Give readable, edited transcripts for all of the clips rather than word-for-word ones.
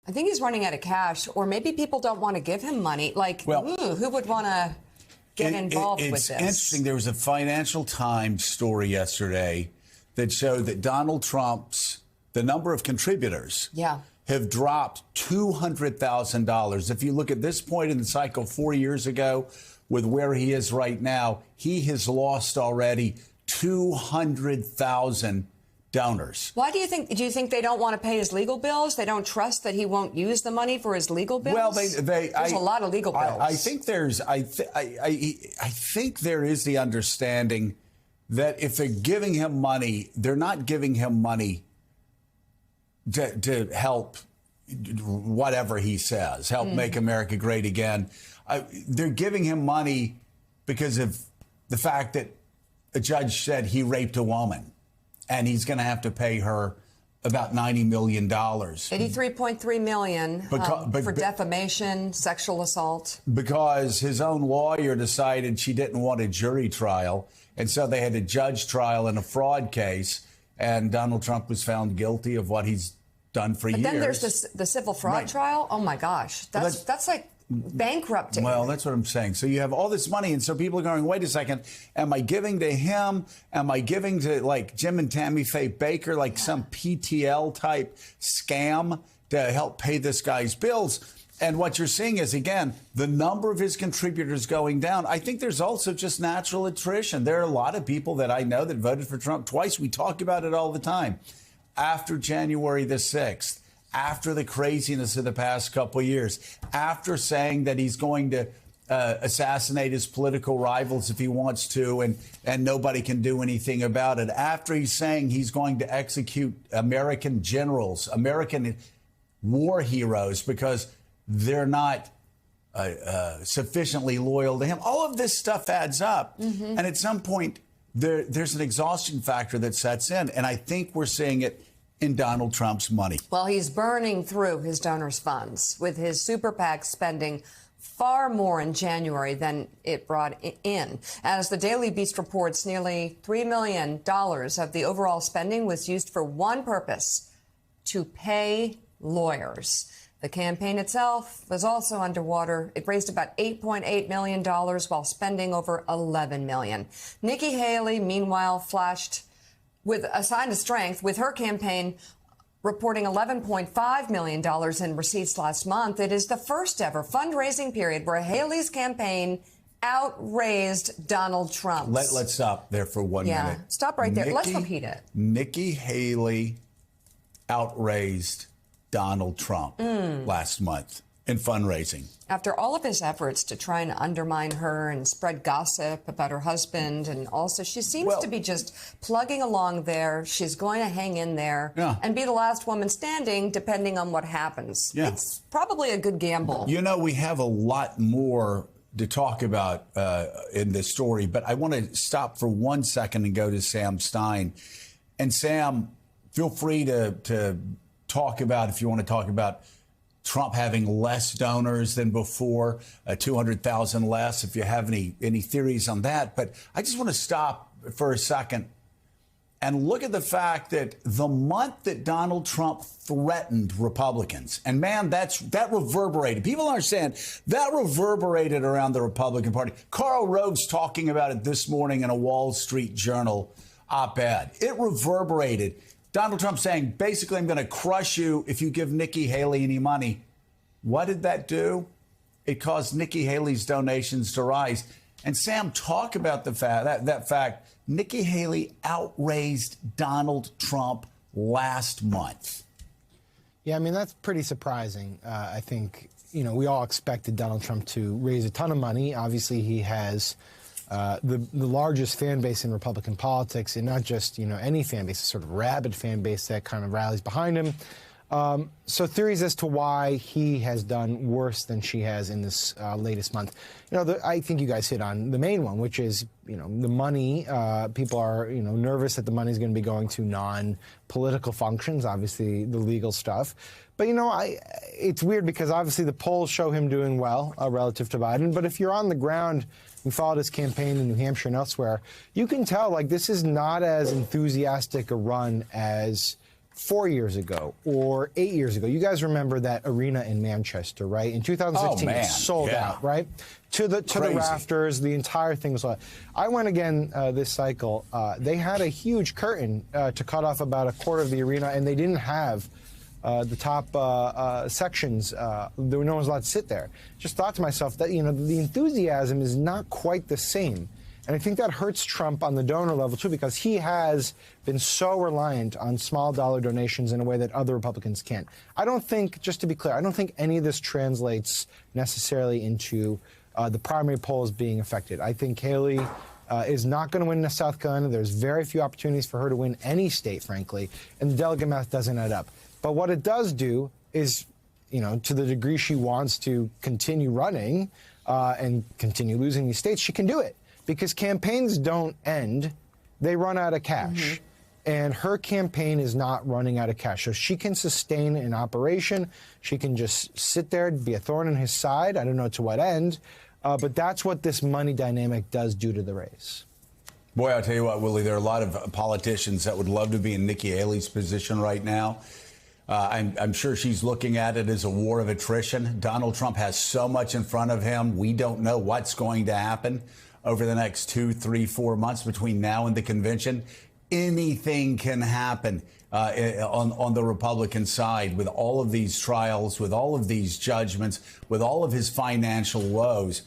I think he's running out of cash, or maybe people don't want to give him money. Like, who would want to get involved with this? It's interesting. There was a Financial Times story yesterday that showed that Donald Trump's, the number of contributors have dropped $200,000. If you look at this point in the cycle 4 years ago with where he is right now, he has lost already 200,000 donors. Why do you think they don't want to pay his legal bills? They don't trust that he won't use the money for his legal bills? Well, there's a lot of legal bills. I think I think there is the understanding that if they're giving him money, they're not giving him money to help whatever he says, help make America great again. They're giving him money because of the fact that a judge said he raped a woman, and he's going to have to pay her about $90 million. $83.3 million for defamation, sexual assault. Because his own lawyer decided she didn't want a jury trial, and so they had a judge trial in a fraud case, and Donald Trump was found guilty of what he's done for years. But then there's the civil fraud trial. Oh, my gosh. That's like bankrupting. Well, that's what I'm saying. So you have all this money, and so people are going, wait a second, am I giving to him? Am I giving to, like, Jim and Tammy Faye Baker, like some PTL-type scam to help pay this guy's bills? And what you're seeing is, again, the number of his contributors going down. I think there's also just natural attrition. There are a lot of people that I know that voted for Trump twice. We talk about it all the time. After January the 6th, after the craziness of the past couple of years, after saying that he's going to assassinate his political rivals if he wants to, and nobody can do anything about it, after he's saying he's going to execute American generals, American war heroes, because they're not sufficiently loyal to him. All of this stuff adds up. And at some point, there's an exhaustion factor that sets in. And I think we're seeing it in Donald Trump's money. Well, he's burning through his donors' funds, with his super PAC spending far more in January than it brought in. As the Daily Beast reports, nearly $3 million of the overall spending was used for one purpose: to pay lawyers. The campaign itself was also underwater. It raised about $8.8 million while spending over $11 million. Nikki Haley, meanwhile, flashed with a sign of strength, with her campaign reporting $11.5 million in receipts last month. It is the first ever fundraising period where Haley's campaign outraised Donald Trump. Let's stop there for 1 minute. Yeah, stop right there. Let's repeat it. Nikki Haley outraised Donald Trump last month in fundraising. After all of his efforts to try and undermine her and spread gossip about her husband, and also she seems to be just plugging along there. She's going to hang in there and be the last woman standing, depending on what happens. It's probably a good gamble. You know, we have a lot more to talk about in this story, but I want to stop for 1 second and go to Sam Stein. And Sam, feel free to talk about, if you want to talk about Trump having less donors than before, 200,000 less, if you have any theories on that. But I just want to stop for a second and look at the fact that the month that Donald Trump threatened Republicans, and man, that reverberated. People understand that reverberated around the Republican Party. Karl Rove's talking about it this morning in a Wall Street Journal op-ed. It reverberated. Donald Trump saying, basically, I'm going to crush you if you give Nikki Haley any money. What did that do? It caused Nikki Haley's donations to rise. And Sam, talk about the fact Nikki Haley outraised Donald Trump last month. Yeah, I mean, that's pretty surprising. I think, we all expected Donald Trump to raise a ton of money. Obviously, he has the largest fan base in Republican politics, and not just, any fan base, a sort of rabid fan base that kind of rallies behind him. So theories as to why he has done worse than she has in this latest month. I think you guys hit on the main one, which is, the money. People are, nervous that the money is going to be going to non-political functions, obviously the legal stuff. But, it's weird because obviously the polls show him doing well relative to Biden. But if you're on the ground, we followed his campaign in New Hampshire and elsewhere, you can tell, this is not as enthusiastic a run as 4 years ago or 8 years ago, you guys remember that arena in Manchester, right? In 2016, it sold out, right? To the rafters, the entire thing was sold out. I went again this cycle. They had a huge curtain to cut off about a quarter of the arena, and they didn't have the top sections. No one was allowed to sit there. Just thought to myself that, the enthusiasm is not quite the same. And I think that hurts Trump on the donor level, too, because he has been so reliant on small dollar donations in a way that other Republicans can't. I don't think, just to be clear, I don't think any of this translates necessarily into the primary polls being affected. I think Haley is not going to win in South Carolina. There's very few opportunities for her to win any state, frankly, and the delegate math doesn't add up. But what it does do is, to the degree she wants to continue running and continue losing these states, she can do it. Because campaigns don't end, they run out of cash. And her campaign is not running out of cash. So she can sustain an operation. She can just sit there, be a thorn in his side. I don't know to what end. But that's what this money dynamic does do to the race. Boy, I'll tell you what, Willie, there are a lot of politicians that would love to be in Nikki Haley's position right now. I'm sure she's looking at it as a war of attrition. Donald Trump has so much in front of him. We don't know what's going to happen over the next 2, 3, 4 months between now and the convention. Anything can happen on the Republican side with all of these trials, with all of these judgments, with all of his financial woes.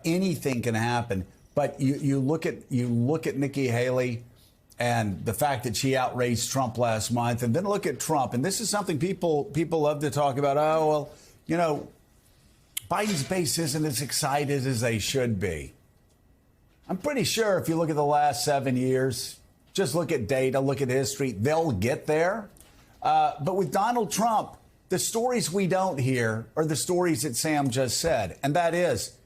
Anything can happen. But you look at Nikki Haley and the fact that she outraised Trump last month, and then look at Trump. And this is something people love to talk about. Oh, well, Biden's base isn't as excited as they should be. I'm pretty sure if you look at the last 7 years, just look at data, look at history, they'll get there. But with Donald Trump, the stories we don't hear are the stories that Sam just said. And that is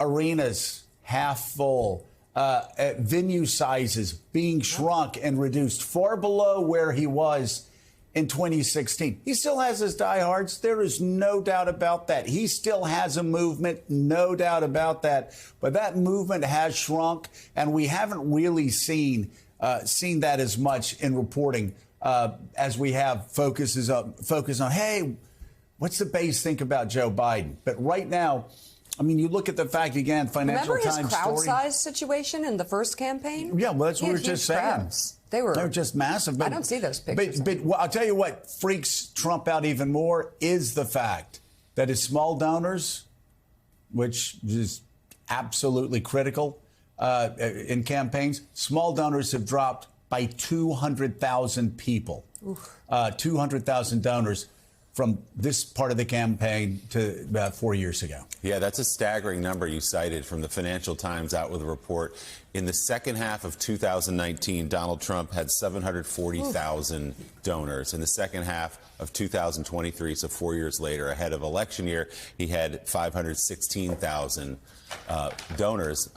arenas half full, venue sizes being shrunk and reduced far below where he was in 2016. He still has his diehards. There is no doubt about that. He still has a movement, no doubt about that. But that movement has shrunk, and we haven't really seen that as much in reporting as we have focus on, hey, what's the base think about Joe Biden? But right now, I mean, you look at the fact, again, Financial Times Remember his crowd size situation in the first campaign? Yeah, well, that's what we were just saying. Crowds. They were just massive. But, I don't see those pictures. But I'll tell you what freaks Trump out even more is the fact that his small donors, which is absolutely critical in campaigns, small donors have dropped by 200,000 people. 200,000 donors from this part of the campaign to about 4 years ago. Yeah, that's a staggering number you cited from the Financial Times out with a report. In the second half of 2019, Donald Trump had 740,000 donors. In the second half of 2023, so 4 years later, ahead of election year, he had 516,000 donors.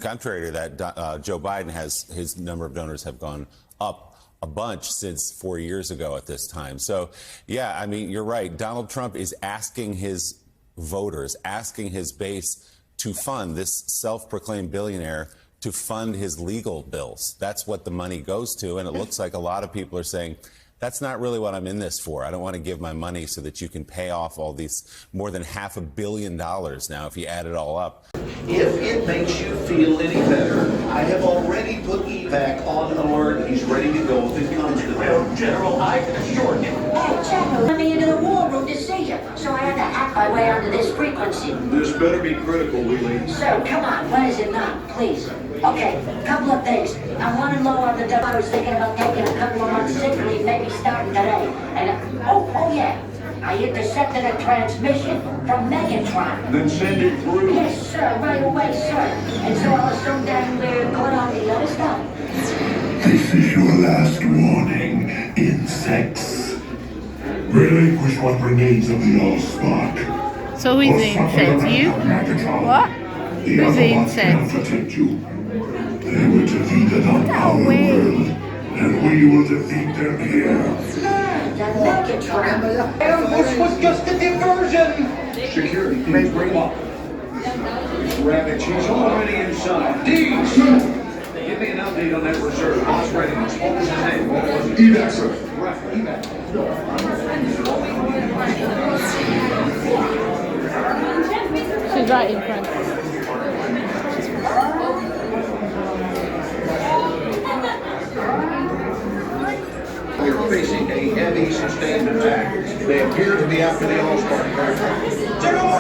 Contrary to that, Joe Biden his number of donors have gone up a bunch since 4 years ago at this time. So, yeah, I mean, you're right. Donald Trump is asking his voters, asking his base to fund this self-proclaimed billionaire to fund his legal bills. That's what the money goes to. And it looks like a lot of people are saying, that's not really what I'm in this for. I don't want to give my money so that you can pay off all these more than $500 million now if you add it all up. If it makes you feel any better, I have already put EVAC on alert. He's ready to go if it comes to that. General, I can assure you. Hey, General, let me into the war room to see you, so I had to hack my way onto this frequency. This better be critical, Wheelie. So, come on, what is it now, please? Okay, couple of things. I'm running low on the dough. I was thinking about taking a couple of months sick leave, maybe starting today. And, oh yeah, I intercepted a transmission from Megatron. Then send it through. Yes, sir, right away, sir. And so I was so damn weird going on the other stuff. This is your last warning, insects. Relinquish what remains of the Allspark. So who's the insect? You? What? Who's the insect? Protect you. They will defeat it on our world, and we will defeat them here. The Megatron. This was just a diversion. Security, please bring him up. Rabbit, she's already inside. Deeds! Give me an update on that reserve. Boss readiness. What was his name? What was it? Evac, sir. She's right in front. They're facing a heavy, sustained attack. They appear to be after the All-Star territory. General!